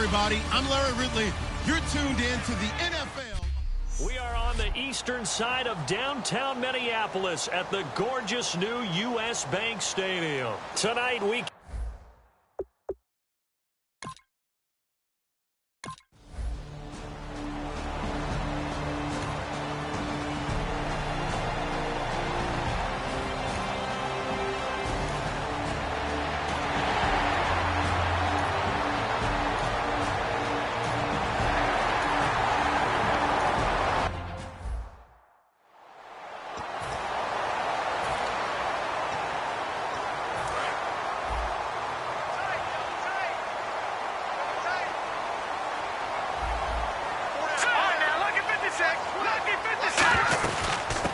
everybody. I'm Larry Ridley. You're tuned in to the NFL. We are on the eastern side of downtown Minneapolis at the gorgeous new U.S. Bank Stadium. Tonight, we...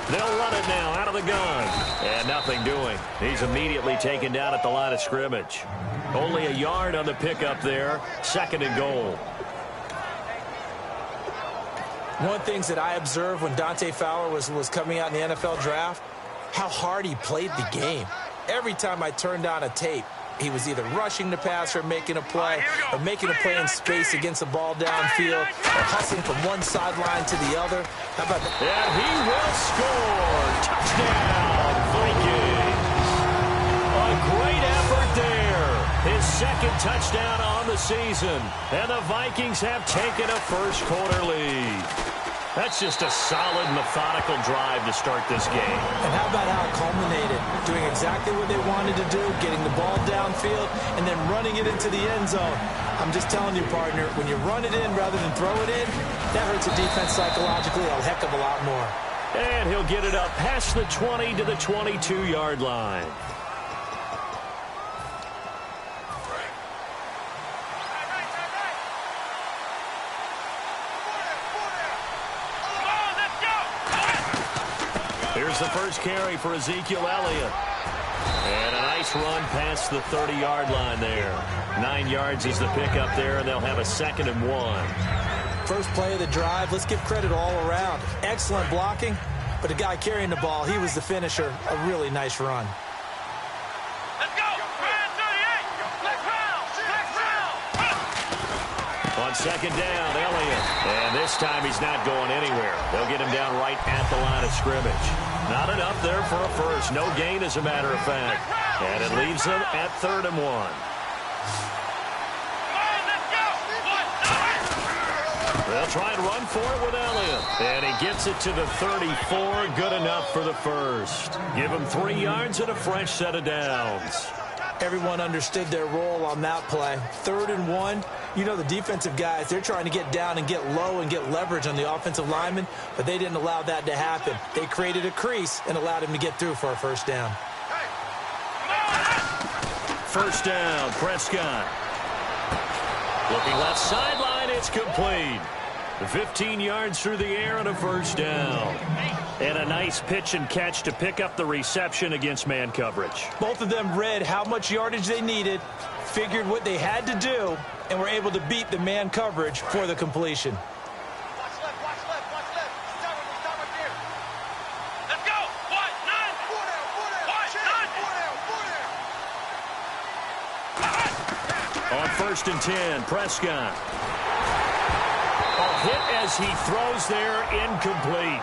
They'll run it now out of the gun. And nothing doing. He's immediately taken down at the line of scrimmage. Only a yard on the pickup there. 2nd and goal. One of the things that I observed when Dante Fowler was coming out in the NFL draft, how hard he played the game. Every time I turned on a tape, he was either rushing the passer, making a play, or making a play in space against the ball downfield, or hustling from one sideline to the other. How about that? And he will score. Touchdown, Vikings. A great effort there. His 2nd touchdown on the season. And the Vikings have taken a first-quarter lead. That's just a solid, methodical drive to start this game. And how about how it culminated? Doing exactly what they wanted to do, getting the ball downfield, and then running it into the end zone. I'm just telling you, partner, when you run it in rather than throw it in, that hurts a defense psychologically a heck of a lot more. And he'll get it up past the 20 to the 22-yard line. Here's the first carry for Ezekiel Elliott. And a nice run past the 30-yard line there. 9 yards is the pickup there, and they'll have a 2nd and 1. First play of the drive, let's give credit all around. Excellent blocking, but the guy carrying the ball, he was the finisher. A really nice run. Let's go! 38! Let's round! On 2nd down, Elliott. And this time he's not going anywhere. They'll get him down right at the line of scrimmage. Not enough there for a first. No gain, as a matter of fact. And it leaves them at 3rd and 1. They'll try and run for it with Elliott. And he gets it to the 34. Good enough for the first. Give him 3 yards and a fresh set of downs. Everyone understood their role on that play. 3rd and 1. You know, the defensive guys, they're trying to get down and get low and get leverage on the offensive lineman, but they didn't allow that to happen. They created a crease and allowed him to get through for a first down. First down, Prescott. Looking left sideline, it's complete. 15 yards through the air and a first down. And a nice pitch and catch to pick up the reception against man coverage. Both of them read how much yardage they needed, figured what they had to do, and were able to beat the man coverage for the completion. Watch left, watch left, watch left. Stop right there. Let's go! What? None! 4 down, 4 down. What? None! 4 down, 4 down. On 1st and 10, Prescott. A hit as he throws there, incomplete.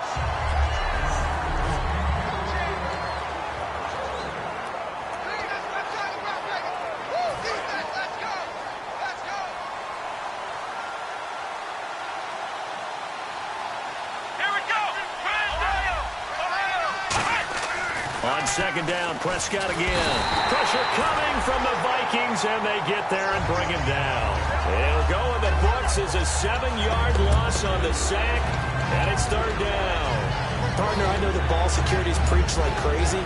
On 2nd down, Prescott again. Pressure coming from the Vikings, and they get there and bring him down. It'll go in the books as a 7-yard loss on the sack, and it's 3rd down. Partner, I know the ball security's preached like crazy,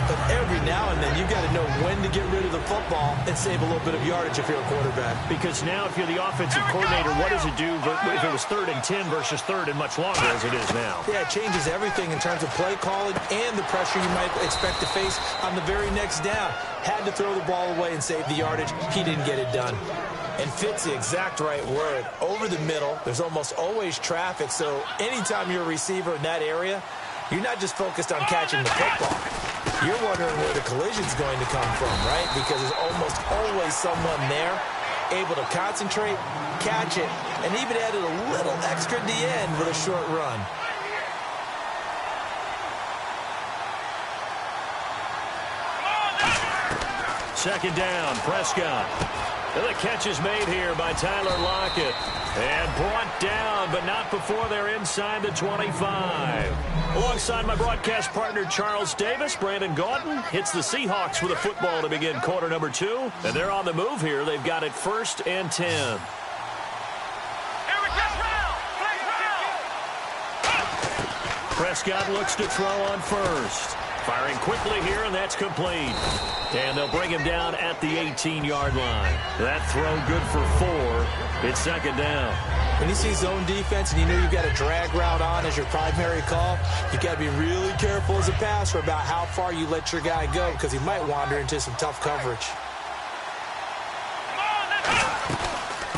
but every now and then you've got to know when to get rid of the football and save a little bit of yardage if you're a quarterback. Because now if you're the offensive coordinator, what does it do if it was 3rd and 10 versus 3rd and much longer as it is now? Yeah, it changes everything in terms of play calling and the pressure you might expect to face on the very next down. Had to throw the ball away and save the yardage. He didn't get it done. And fit's the exact right word. Over the middle, there's almost always traffic, so anytime you're a receiver in that area, you're not just focused on catching the football. You're wondering where the collision's going to come from, right? Because there's almost always someone there able to concentrate, catch it, and even added a little extra at the end with a short run. Second down, Prescott. And the catch is made here by Tyler Lockett. And brought down, but not before they're inside the 25. Alongside my broadcast partner, Charles Davis, Brandon Gaudin hits the Seahawks with a football to begin quarter number 2. And they're on the move here. They've got it 1st and 10. Prescott looks to throw on first. Firing quickly here, and that's complete. And they'll bring him down at the 18-yard line. That throw good for 4. It's second down. When you see zone defense and you know you've got a drag route on as your primary call, you've got to be really careful as a passer about how far you let your guy go because he might wander into some tough coverage.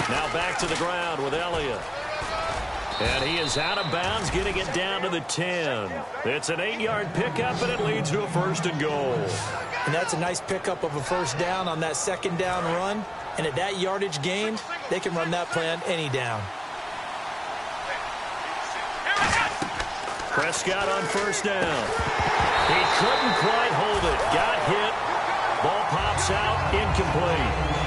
Now back to the ground with Elliott. And he is out of bounds, getting it down to the 10. It's an 8-yard pickup, and it leads to a 1st and goal. And that's a nice pickup of a 1st down on that 2nd down run. And at that yardage gained, they can run that play on any down. Prescott on 1st down. He couldn't quite hold it. Got hit. Ball pops out, incomplete.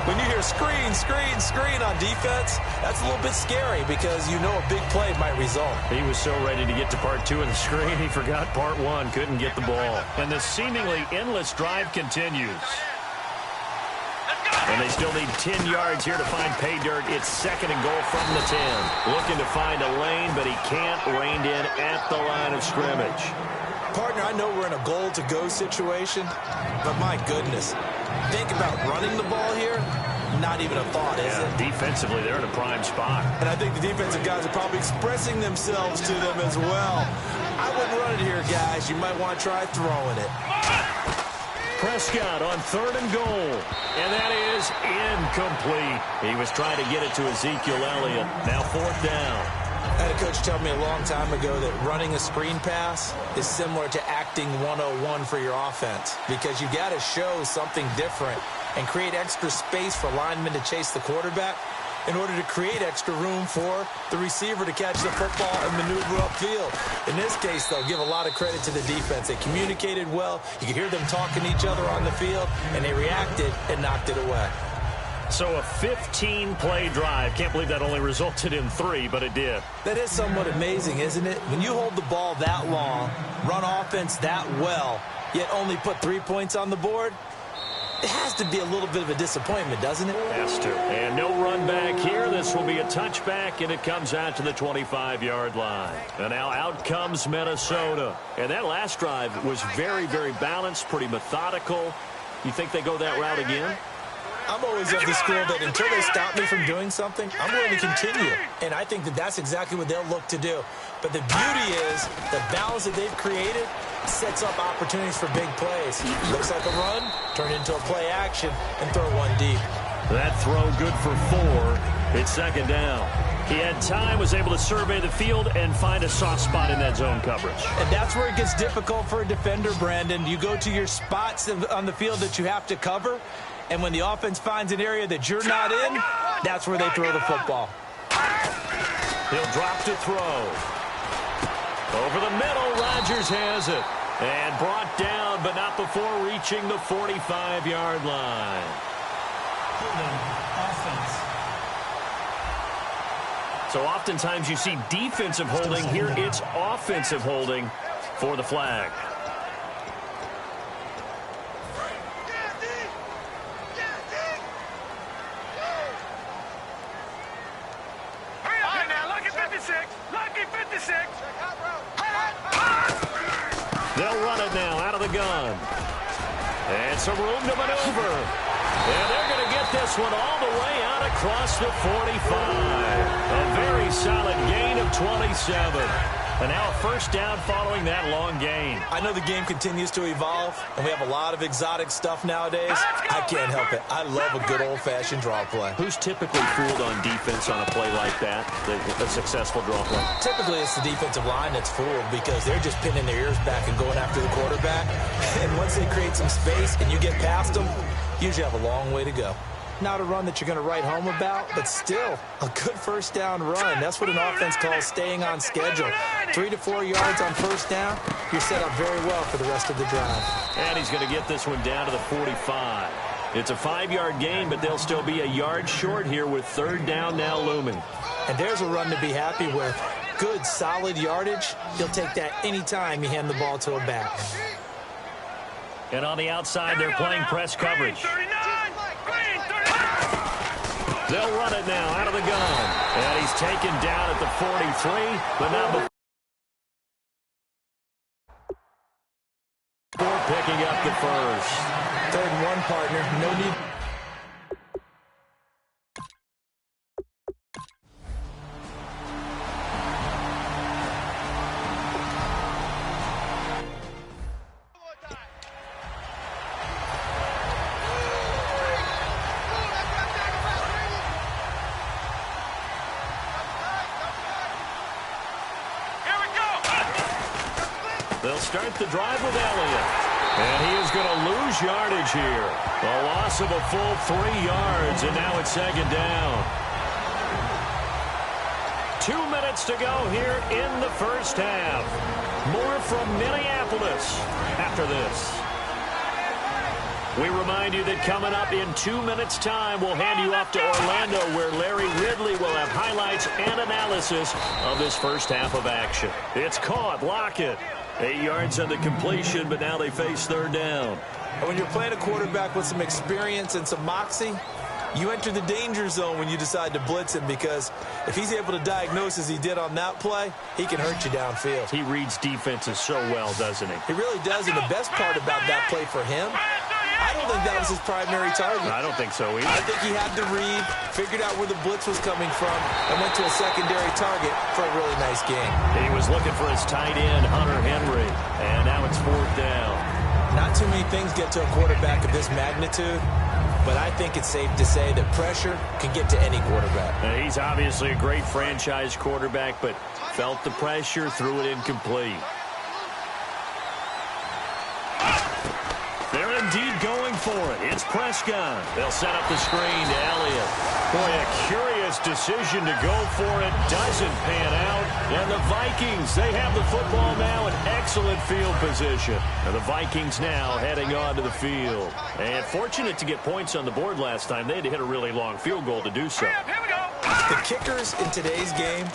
When you hear screen, screen, screen on defense, that's a little bit scary because you know a big play might result. He was so ready to get to part 2 of the screen, he forgot part 1, couldn't get the ball. And the seemingly endless drive continues. And they still need 10 yards here to find pay dirt. It's 2nd and goal from the 10. Looking to find a lane, but he can't. Reined in at the line of scrimmage. Partner, I know we're in a goal-to-go situation, but my goodness. Think about running the ball here. Not even a thought, is it? Defensively, they're in a prime spot. And I think the defensive guys are probably expressing themselves to them as well. I wouldn't run it here, guys. You might want to try throwing it. Prescott on 3rd and goal. And that is incomplete. He was trying to get it to Ezekiel Elliott. Now 4th down. I had a coach tell me a long time ago that running a screen pass is similar to acting 101 for your offense because you got to show something different and create extra space for linemen to chase the quarterback in order to create extra room for the receiver to catch the football and maneuver upfield. In this case, they'll give a lot of credit to the defense. They communicated well. You could hear them talking to each other on the field, and they reacted and knocked it away. So a 15-play drive. Can't believe that only resulted in 3, but it did. That is somewhat amazing, isn't it? When you hold the ball that long, run offense that well, yet only put 3 points on the board, it has to be a little bit of a disappointment, doesn't it? Has to. And no run back here. This will be a touchback, and it comes out to the 25-yard line. And now out comes Minnesota. And that last drive was very, very balanced, pretty methodical. You think they go that route again? I'm always of the school that until they stop me from doing something, I'm going to continue. And I think that that's exactly what they'll look to do. But the beauty is the balance that they've created sets up opportunities for big plays. Looks like a run, turn into a play action, and throw one deep. That throw good for 4. It's 2nd down. He had time, was able to survey the field and find a soft spot in that zone coverage. And that's where it gets difficult for a defender, Brandon. You go to your spots on the field that you have to cover, and when the offense finds an area that you're not in, that's where they throw the football. He'll drop to throw. Over the middle, Rodgers has it. And brought down, but not before reaching the 45-yard line. Offense. So oftentimes you see defensive holding. Here it's offensive holding for the flag. They'll run it now out of the gun. And some room to maneuver. And they're going to get this one all the way out across the 45. A very solid gain of 27. And now a 1st down following that long gain. I know the game continues to evolve, and we have a lot of exotic stuff nowadays. I can't help it. I love a good old-fashioned draw play. Who's typically fooled on defense on a play like that, a successful draw play? Typically, it's the defensive line that's fooled because they're just pinning their ears back and going after the quarterback. And once they create some space and you get past them, you usually have a long way to go. Not a run that you're going to write home about, but still a good first down run. That's what an offense calls staying on schedule. 3 to 4 yards on first down, you're set up very well for the rest of the drive. And he's going to get this one down to the 45. It's a 5-yard gain, but they'll still be a yard short here with third down now looming. And there's a run to be happy with. Good, solid yardage. He'll take that anytime you hand the ball to a back. And on the outside, they're playing press coverage. They'll run it now out of the gun. And he's taken down at the 43, but now before picking up the first. 3rd and 1, partner. No need. They'll start the drive with Elliott. And he is going to lose yardage here. A loss of a full 3 yards, and now it's 2nd down. 2 minutes to go here in the first half. More from Minneapolis after this. We remind you that coming up in 2 minutes' time, we'll hand you off to Orlando, where Larry Ridley will have highlights and analysis of this first half of action. It's caught. Lockett. 8 yards on the completion, but now they face third down. And when you're playing a quarterback with some experience and some moxie, you enter the danger zone when you decide to blitz him, because if he's able to diagnose as he did on that play, he can hurt you downfield. He reads defenses so well, doesn't he? He really does, and the best part about that play for him, I don't think that was his primary target. I don't think so either. I think he had to read, figured out where the blitz was coming from, and went to a secondary target for a really nice game. He was looking for his tight end, Hunter Henry, and now it's 4th down. Not too many things get to a quarterback of this magnitude, but I think it's safe to say that pressure can get to any quarterback. He's obviously a great franchise quarterback, but felt the pressure, threw it incomplete. They're indeed going for it. It's Prescott. They'll set up the screen to Elliott. Boy, a curious decision to go for it. Doesn't pan out. And the Vikings, they have the football now in excellent field position. And the Vikings now heading on to the field. And fortunate to get points on the board last time. They had to hit a really long field goal to do so. Here we go. The kickers in today's game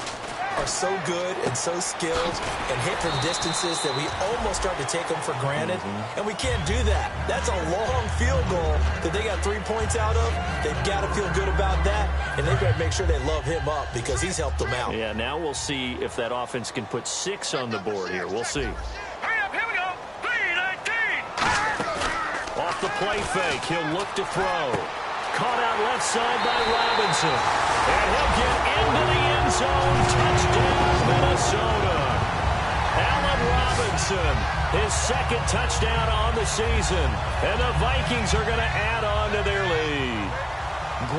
are so good and so skilled and hit from distances that we almost start to take them for granted. And we can't do that. That's a long field goal that they got 3 points out of. They've got to feel good about that, and they've got to make sure they love him up because he's helped them out. Yeah, now we'll see if that offense can put 6 on the board here. We'll see. Hurry up, here we go. 3-19. Off the play fake, he'll look to throw. Caught out left side by Robinson. And he'll get into the end zone. Touchdown, Minnesota. Allen Robinson, his 2nd touchdown on the season. And the Vikings are going to add on to their lead.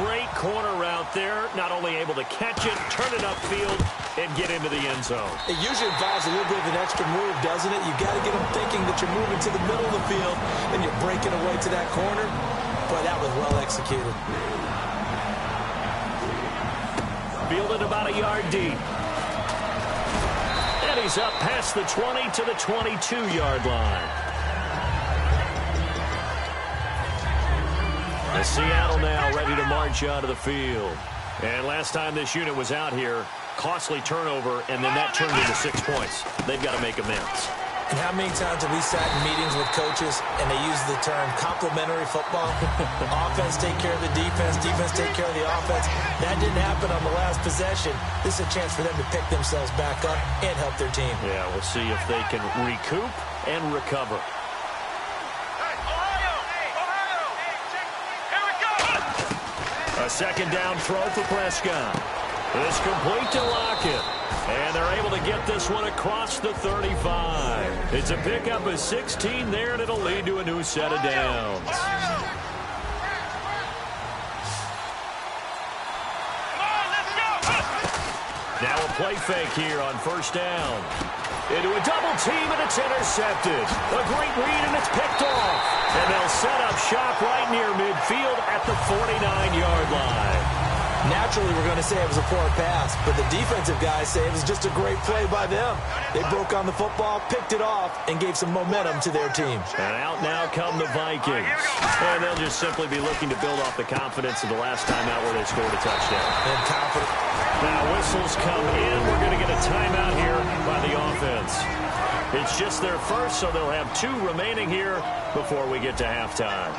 Great corner route there. Not only able to catch it, turn it upfield, and get into the end zone. It usually involves a little bit of an extra move, doesn't it? You've got to get them thinking that you're moving to the middle of the field and you're breaking away to that corner. Boy, that was well executed. Fielded about a yard deep. And he's up past the 20 to the 22-yard line. And Seattle now ready to march out of the field. And last time this unit was out here, costly turnover, and then that turned into 6 points. They've got to make amends. And how many times have we sat in meetings with coaches and they use the term complementary football? Offense take care of the defense, defense take care of the offense. That didn't happen on the last possession. This is a chance for them to pick themselves back up and help their team. Yeah, we'll see if they can recoup and recover. Hey, Ohio! Here we go! A 2nd down throw for Prescott. It's complete to Lockett. And they're able to get this one across the 35. It's a pickup of 16 there, and it'll lead to a new set of downs. Now a play fake here on first down. into a double team, and it's intercepted. A great read, and it's picked off. And they'll set up shop right near midfield at the 49-yard line. Naturally, we're going to say it was a poor pass, but the defensive guys say it was just a great play by them. They broke on the football, picked it off, and gave some momentum to their team. And out now come the Vikings. And they'll just simply be looking to build off the confidence of the last time out where they scored a touchdown. And confident. Now whistles come in. We're going to get a timeout here by the offense. It's just their first, so they'll have 2 remaining here before we get to halftime.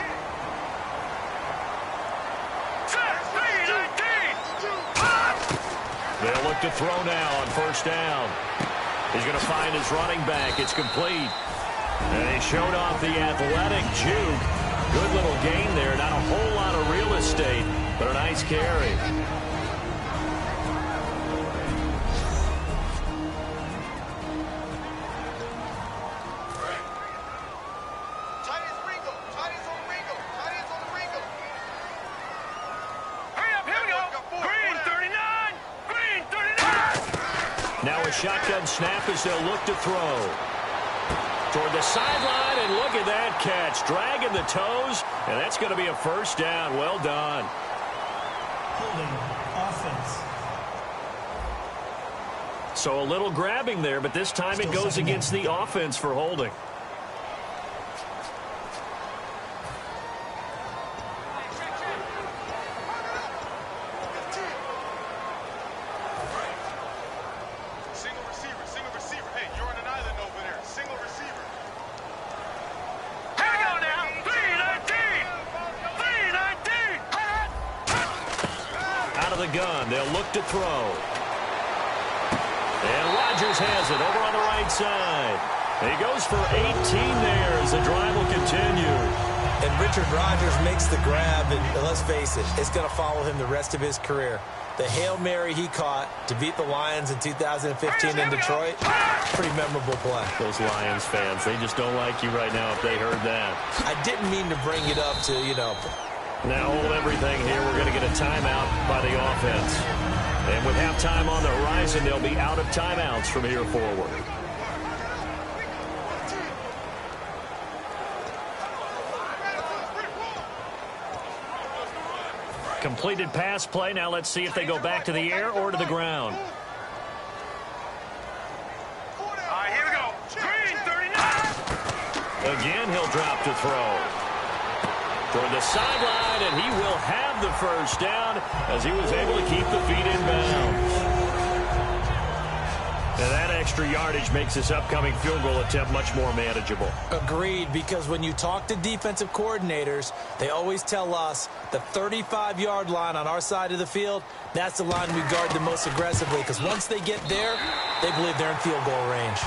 They'll look to throw now on first down. He's going to find his running back. It's complete. And he showed off the athletic juke. Good little gain there. Not a whole lot of real estate, but a nice carry. Now a shotgun snap as they'll look to throw. Toward the sideline, and look at that catch. Dragging the toes, and that's going to be a first down. Well done. Holding offense. So a little grabbing there, but this time it goes against the offense for holding. They'll look to throw. And Rodgers has it over on the right side. He goes for 18 there as the drive will continue. And Richard Rodgers makes the grab, and let's face it, it's going to follow him the rest of his career. The Hail Mary he caught to beat the Lions in 2015 in Detroit, pretty memorable play. Those Lions fans, they just don't like you right now if they heard that. I didn't mean to bring it up to, Now hold everything here. We're going to get a timeout by the offense. And with halftime on the horizon, they'll be out of timeouts from here forward. Completed pass play. Now let's see if they go back to the air or to the ground. Here we go. Green, 39. Again, he'll drop to throw. Toward the sideline, and he will have the first down as he was able to keep the feet in bounds. And that extra yardage makes this upcoming field goal attempt much more manageable. Agreed, because when you talk to defensive coordinators, they always tell us the 35-yard line on our side of the field, that's the line we guard the most aggressively, because once they get there, they believe they're in field goal range.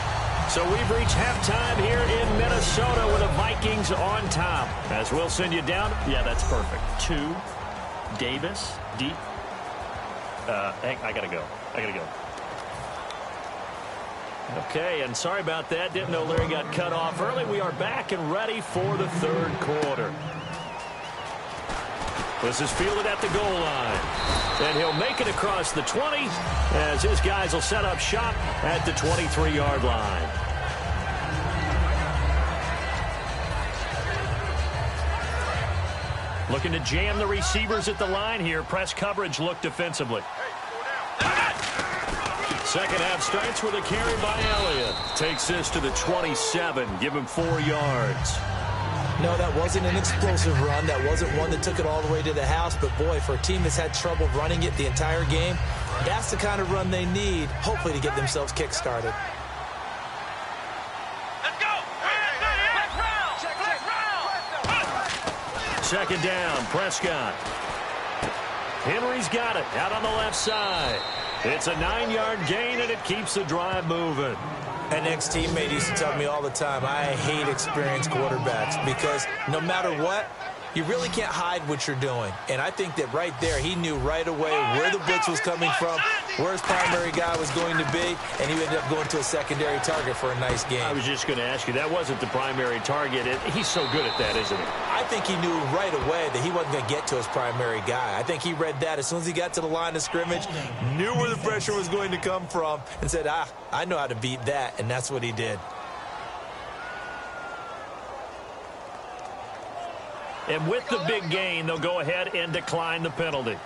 So we've reached halftime here in Minnesota with the Vikings on top. As we'll send you down. Yeah, that's perfect. 2, Davis, deep. Hey, I got to go. Okay, and sorry about that. Didn't know Larry got cut off early. We are back and ready for the third quarter. This is fielded at the goal line. And he'll make it across the 20 as his guys will set up shop at the 23-yard line. Looking to jam the receivers at the line here. Press coverage look defensively. Second half starts with a carry by Elliott. Takes this to the 27. Give him 4 yards. No, that wasn't an explosive run. That wasn't one that took it all the way to the house. But, boy, for a team that's had trouble running it the entire game, that's the kind of run they need, hopefully, to get themselves kick-started. Let's go. Second down, Prescott. Henry's got it out on the left side. It's a 9-yard gain, and it keeps the drive moving. An ex-teammate used to tell me all the time, I hate experienced quarterbacks because no matter what, you really can't hide what you're doing. And I think that right there, he knew right away where the blitz was coming from, where his primary guy was going to be, and he ended up going to a secondary target for a nice game. I was just going to ask you, that wasn't the primary target. He's so good at that, isn't he? I think he knew right away that he wasn't going to get to his primary guy. I think he read that as soon as he got to the line of scrimmage, knew where the pressure was going to come from, and said, I know how to beat that, and that's what he did. And with the big gain, they'll go ahead and decline the penalty.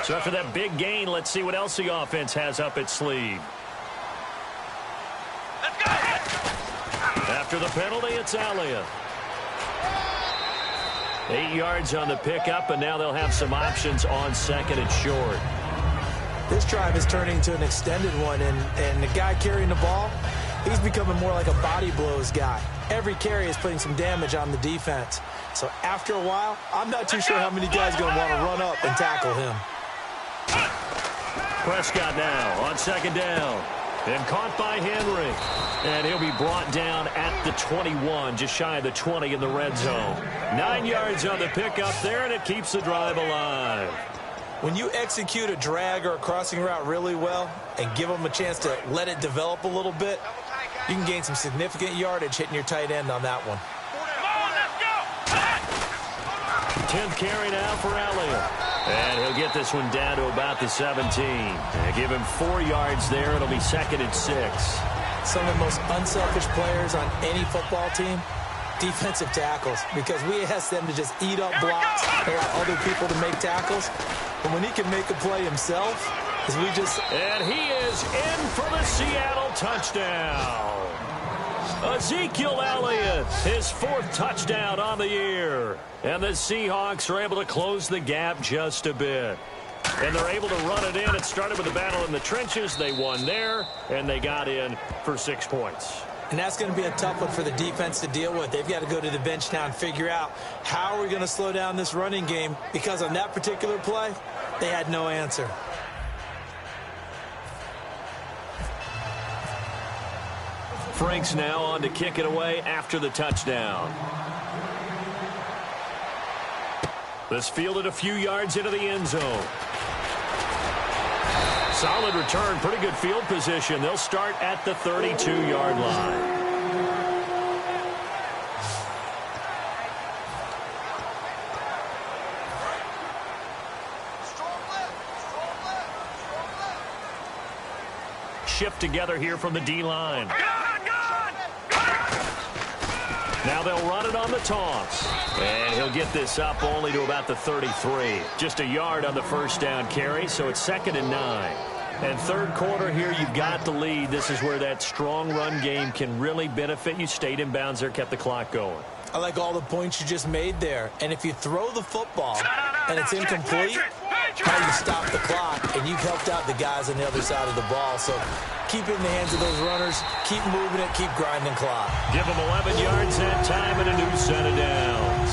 So after that big gain, let's see what else the offense has up its sleeve. Let's go! After the penalty, it's Elliott. 8 yards on the pickup, and now they'll have some options on second and short. This drive is turning into an extended one, and the guy carrying the ball, he's becoming more like a body blows guy. Every carry is putting some damage on the defense. So after a while, I'm not too sure how many guys are going to want to run up and tackle him. Prescott now on second down. And caught by Henry. And he'll be brought down at the 21, just shy of the 20 in the red zone. 9 yards on the pickup there, and it keeps the drive alive. When you execute a drag or a crossing route really well and give them a chance to let it develop a little bit, you can gain some significant yardage hitting your tight end on that one. 10th carry now for Elliott. And he'll get this one down to about the 17. And give him 4 yards there. It'll be second and 6. Some of the most unselfish players on any football team, defensive tackles, because we ask them to just eat up blocks and allow other people to make tackles. But when he can make a play himself, as we just... And he is in for the Seattle touchdown. Ezekiel Elliott, his 4th touchdown on the year. And the Seahawks are able to close the gap just a bit. And they're able to run it in. It started with a battle in the trenches. They won there, and they got in for 6 points. And that's going to be a tough one for the defense to deal with. They've got to go to the bench now and figure out how are we going to slow down this running game, because on that particular play, they had no answer. Franks now on to kick it away after the touchdown. This fielded a few yards into the end zone. Solid return, pretty good field position. They'll start at the 32-yard line. Shift together here from the D-line. Now they'll run it on the toss. And he'll get this up only to about the 33. Just a yard on the first down carry, so it's second and 9. And third quarter here, you've got the lead. This is where that strong run game can really benefit you. Stayed in bounds there, kept the clock going. I like all the points you just made there. And if you throw the football and it's incomplete, how you stop the clock, and you've helped out the guys on the other side of the ball. So keep it in the hands of those runners, keep moving it, keep grinding clock. Give them 11 yards that time and a new set of downs.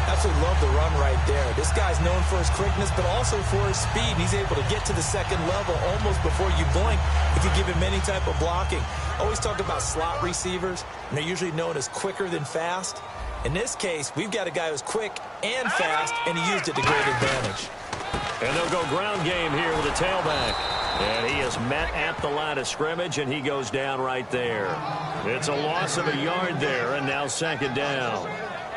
Absolutely love the run right there. This guy's known for his quickness, but also for his speed. He's able to get to the second level almost before you blink if you give him any type of blocking. Always talk about slot receivers, and they're usually known as quicker than fast. In this case, we've got a guy who's quick and fast, and he used it to great advantage. And they'll go ground game here with a tailback. And he is met at the line of scrimmage, and he goes down right there. It's a loss of a yard there, and now second down.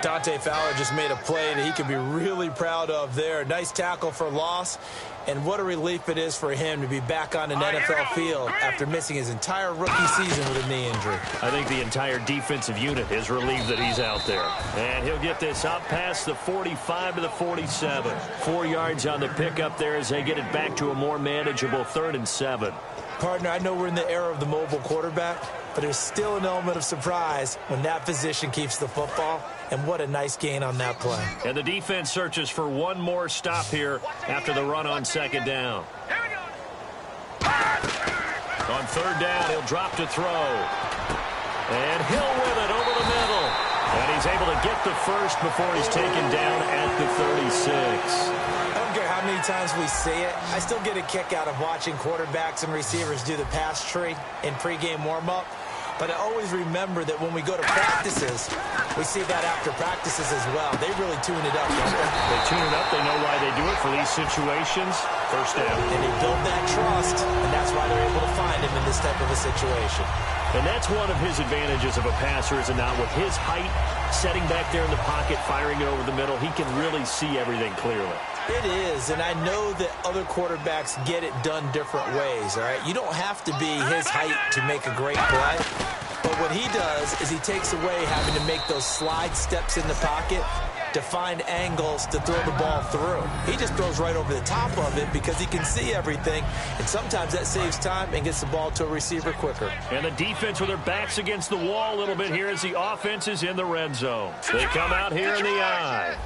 Dante Fowler just made a play that he can be really proud of there. Nice tackle for loss, and what a relief it is for him to be back on an NFL field after missing his entire rookie season with a knee injury. I think the entire defensive unit is relieved that he's out there. And he'll get this up past the 45 to the 47. 4 yards on the pickup there as they get it back to a more manageable 3rd and 7. Partner, I know we're in the era of the mobile quarterback, but there's still an element of surprise when that position keeps the football. And what a nice gain on that play. And the defense searches for one more stop here after the run on second down. On third down, he'll drop to throw. And Hill with it over the middle. And he's able to get the first before he's taken down at the 36. I don't care how many times we see it. I still get a kick out of watching quarterbacks and receivers do the pass tree in pregame warm-up. But I always remember that when we go to practices, we see that after practices as well. They really tune it up, don't they? They tune it up. They know why they do it for these situations. First down. And they build that trust, and that's why they're able to find him in this type of a situation. And that's one of his advantages of a passer, is it not? With his height, setting back there in the pocket, firing it over the middle, he can really see everything clearly. It is, and I know that other quarterbacks get it done different ways, all right? You don't have to be his height to make a great play. But what he does is he takes away having to make those slide steps in the pocket to find angles to throw the ball through. He just throws right over the top of it because he can see everything, and sometimes that saves time and gets the ball to a receiver quicker. And the defense with their backs against the wall a little bit here as the offense is in the red zone. They come out here in the eye.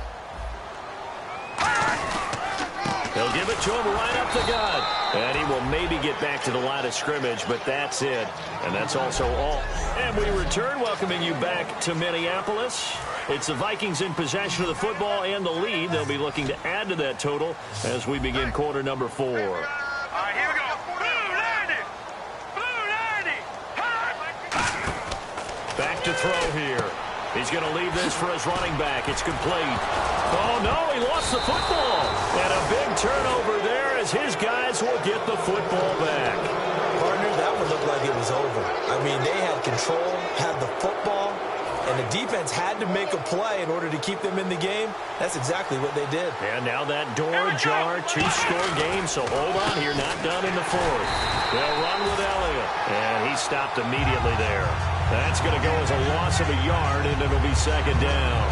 He'll give it to him right up the gut. And he will maybe get back to the line of scrimmage, but that's it. And that's also all. And we return, welcoming you back to Minneapolis. It's the Vikings in possession of the football and the lead. They'll be looking to add to that total as we begin quarter number 4. All right, here we go. Blue 90. Blue 90. Back to throw here. He's going to leave this for his running back. It's complete. Oh, no, he lost the football. And a big turnover there as his guys will get the football back. Partner, that one looked like it was over. I mean, they had control, had the football, and the defense had to make a play in order to keep them in the game. That's exactly what they did. And now that door ajar, 2-score game, so hold on here, not done in the 4th. They'll run with Elliott, and he stopped immediately there. That's going to go as a loss of a yard, and it'll be second down.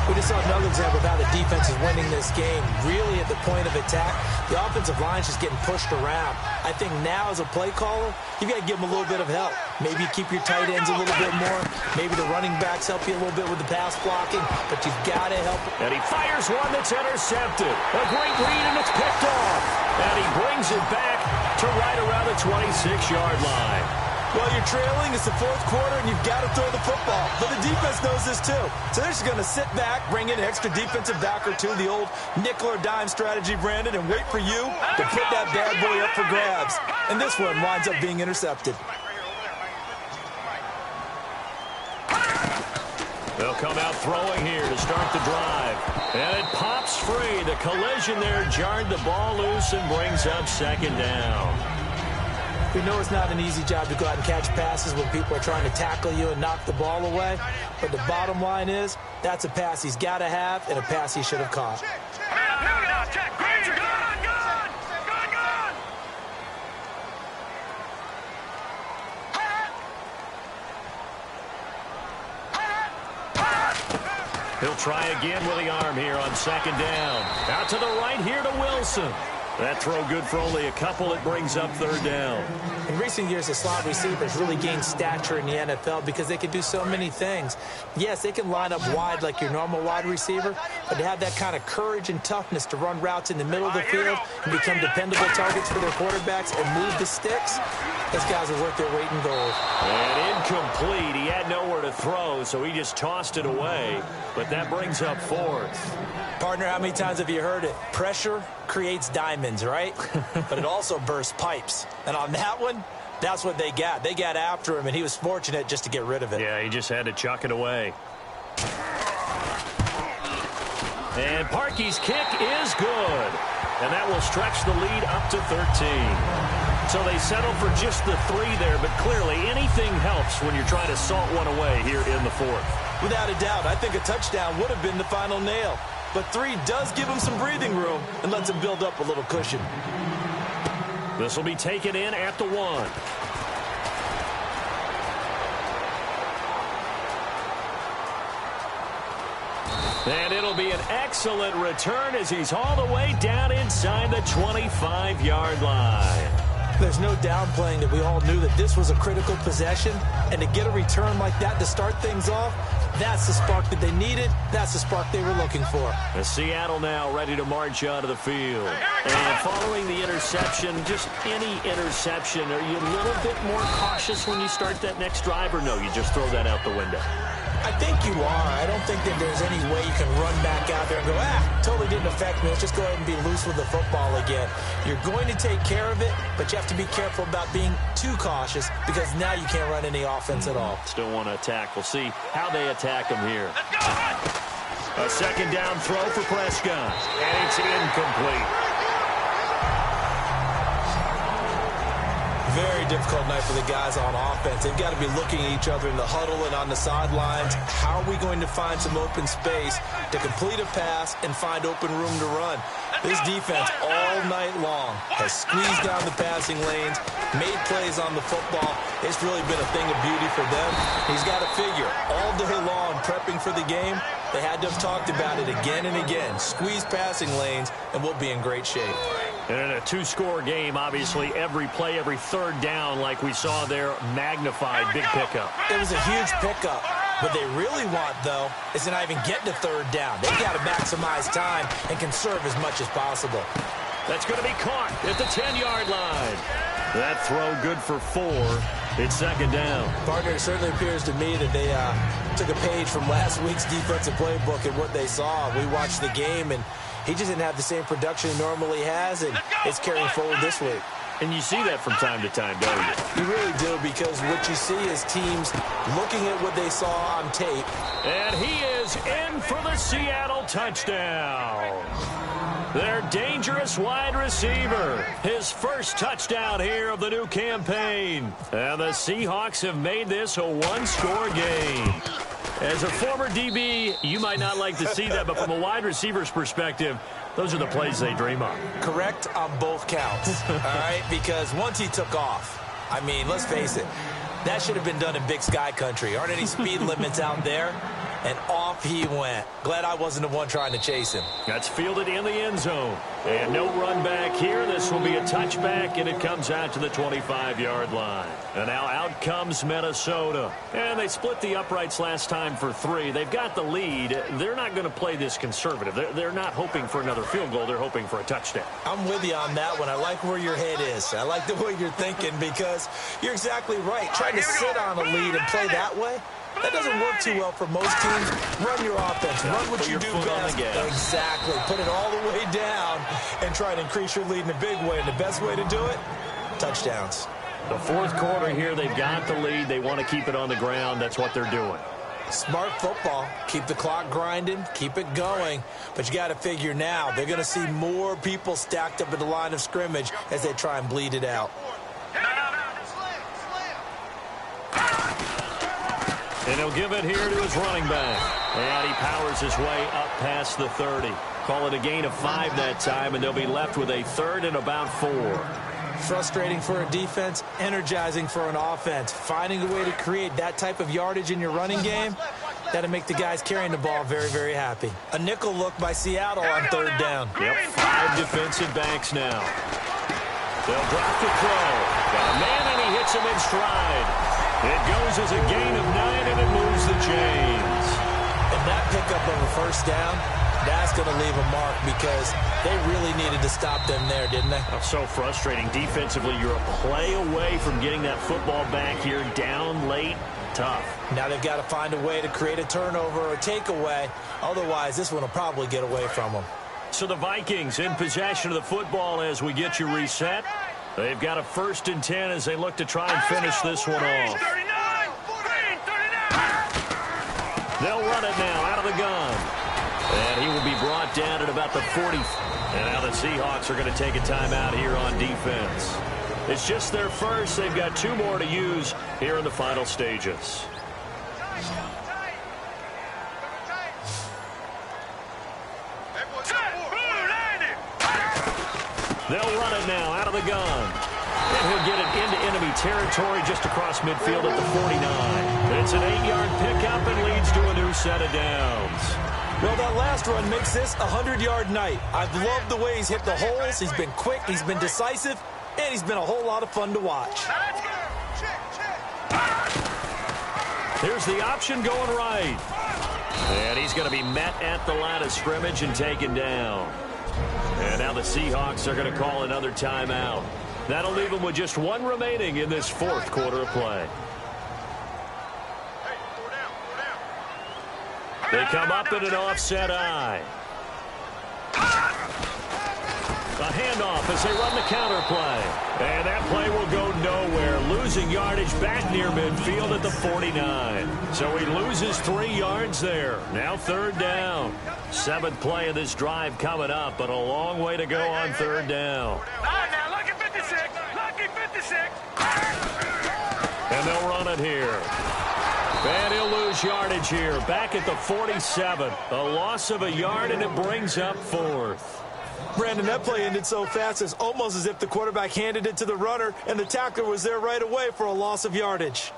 We just saw another example of how the defense is winning this game. Really at the point of attack, the offensive line's just getting pushed around. I think now as a play caller, you got to give them a little bit of help. Maybe keep your tight ends a little bit more. Maybe the running backs help you a little bit with the pass blocking, but you've got to help. And he fires one that's intercepted. A great read, and it's picked off. And he brings it back to right around the 26-yard line. Well, you're trailing. It's the 4th quarter, and you've got to throw the football. But the defense knows this, too. So they're just going to sit back, bring in an extra defensive back or two, the old nickel or dime strategy, Brandon, and wait for you to put that bad boy up for grabs. And this one winds up being intercepted. They'll come out throwing here to start the drive. And it pops free. The collision there jarred the ball loose and brings up second down. We know it's not an easy job to go out and catch passes when people are trying to tackle you and knock the ball away. But the bottom line is, that's a pass he's got to have and a pass he should have caught. He'll try again with the arm here on second down. Out to the right here to Wilson. That throw good for only a couple. It brings up third down. In recent years, the slot receivers really gained stature in the NFL because they can do so many things. Yes, they can line up wide like your normal wide receiver, but to have that kind of courage and toughness to run routes in the middle of the field and become dependable targets for their quarterbacks and move the sticks, those guys are worth their weight in gold. And incomplete. He had nowhere to throw, so he just tossed it away. But that brings up fourth. Partner, how many times have you heard it? Pressure creates diamonds, right? But it also bursts pipes. And on that one, that's what they got. They got after him, and he was fortunate just to get rid of it. Yeah, he just had to chuck it away. And Parkey's kick is good. And that will stretch the lead up to 13. So they settle for just the 3 there, but clearly anything helps when you're trying to salt one away here in the 4th. Without a doubt, I think a touchdown would have been the final nail. But 3 does give him some breathing room and lets him build up a little cushion. This will be taken in at the 1. And it'll be an excellent return as he's all the way down inside the 25-yard line. There's no downplaying that we all knew that this was a critical possession, and to get a return like that to start things off, that's the spark that they needed. That's the spark they were looking for. And Seattle now ready to march onto the field. And following the interception, just any interception, are you a little bit more cautious when you start that next drive, or no, you just throw that out the window? I think you are. I don't think that there's any way you can run back out there and go, totally didn't affect me. Let's just go ahead and be loose with the football again. You're going to take care of it, but you have to be careful about being too cautious because now you can't run any offense at all. Still want to attack. We'll see how they attack him here. A second down throw for Prescott, and it's incomplete. very difficult night for the guys on offense. They've got to be looking at each other in the huddle and on the sidelines. How are we going to find some open space to complete a pass and find open room to run? This defense all night long has squeezed down the passing lanes, made plays on the football. It's really been a thing of beauty for them. He's got to figure all day long prepping for the game. They had to have talked about it again and again. Squeeze passing lanes, and we'll be in great shape. And in a two-score game, obviously, every play, every third down, like we saw there, magnified, big pickup. It was a huge pickup. What they really want, though, is to not even get to third down. They've got to maximize time and conserve as much as possible. That's going to be caught at the 10-yard line. That throw good for 4. It's second down. Partner, it certainly appears to me that they took a page from last week's defensive playbook and what they saw. We watched the game, and he just didn't have the same production he normally has, and it's carrying forward this week. And you see that from time to time, don't you? You really do, because what you see is teams looking at what they saw on tape. And he is in for the Seattle touchdown. Their dangerous wide receiver. His first touchdown here of the new campaign. And the Seahawks have made this a one-score game. As a former DB, you might not like to see that, but from a wide receiver's perspective, those are the plays they dream of. Correct on both counts, all right? Because once he took off, I mean, let's face it, that should have been done in Big Sky country. Aren't any speed limits out there? And off he went. Glad I wasn't the one trying to chase him. That's fielded in the end zone. And no run back here. This will be a touchback, and it comes out to the 25-yard line. And now out comes Minnesota. And they split the uprights last time for 3. They've got the lead. They're not going to play this conservative. They're not hoping for another field goal. They're hoping for a touchdown. I'm with you on that one. I like where your head is. I like the way you're thinking, because you're exactly right. Trying to sit on a lead and play that way, that doesn't work too well for most teams. Run your offense. Run what you do best. Exactly. Put it all the way down and try to increase your lead in a big way. And the best way to do it, touchdowns. The fourth quarter here, they've got the lead. They want to keep it on the ground. That's what they're doing. Smart football. Keep the clock grinding. Keep it going. But you got to figure now, they're going to see more people stacked up at the line of scrimmage as they try and bleed it out. And he'll give it here to his running back. And he powers his way up past the 30. Call it a gain of 5 that time, and they'll be left with a third and about 4. Frustrating for a defense, energizing for an offense. Finding a way to create that type of yardage in your running game, that'll make the guys carrying the ball very, very happy. A nickel look by Seattle on third down. Yep, 5 defensive backs now. They'll drop the throw. Got a man, and he hits him in stride. It goes as a gain of 9, and it moves the chains. And that pickup of a first down, that's going to leave a mark, because they really needed to stop them there, didn't they? Oh, so frustrating. Defensively, you're a play away from getting that football back here, down late. Tough. Now they've got to find a way to create a turnover or a takeaway. Otherwise, this one will probably get away from them. So the Vikings in possession of the football as we get you reset. They've got a 1st and 10 as they look to try and finish this one off. They'll run it now out of the gun. And he will be brought down at about the 40. And now the Seahawks are going to take a timeout here on defense. It's just their first. They've got 2 more to use here in the final stages. They'll run it now out of the gun. And he'll get it into enemy territory just across midfield at the 49. It's an 8-yard pickup and leads to a new set of downs. Well, that last run makes this a 100-yard night. I've loved the way he's hit the holes. He's been quick, he's been decisive, and he's been a whole lot of fun to watch. Here's the option going right. And he's going to be met at the line of scrimmage and taken down. And now the Seahawks are going to call another timeout. That'll leave them with just 1 remaining in this 4th quarter of play. They come up in an offset eye. A handoff as they run the counter play. And that play will go nowhere. Losing yardage back near midfield at the 49. So he loses 3 yards there. Now 3rd down. 7th play of this drive coming up, but a long way to go on 3rd down. Now, lucky 56. Lucky 56. And they'll run it here. And he'll lose yardage here. Back at the 47. A loss of a yard, and it brings up 4th. Brandon, that play ended so fast, it's almost as if the quarterback handed it to the runner, and the tackler was there right away for a loss of yardage.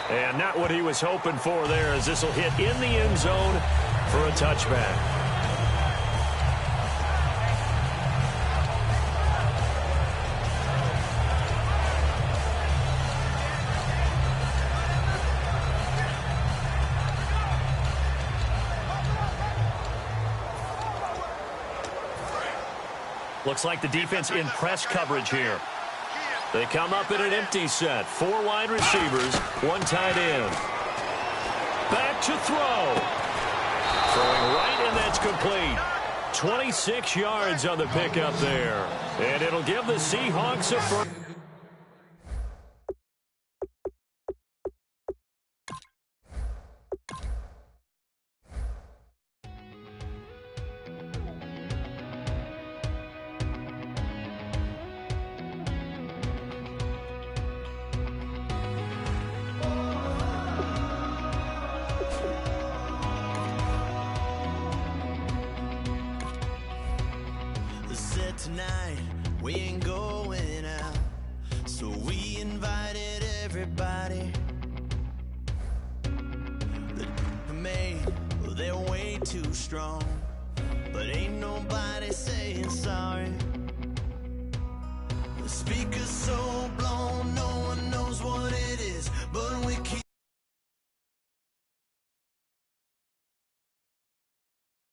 And not what he was hoping for there, as this will hit in the end zone for a touchback. Looks like the defense in press coverage here. They come up in an empty set. 4 wide receivers, 1 tight end. Back to throw. Throwing right, and that's complete. 26 yards on the pickup there. And it'll give the Seahawks a first. Tonight we ain't going out, so we invited everybody. The made, well, they're way too strong, but ain't nobody saying sorry. The speaker's so blown, no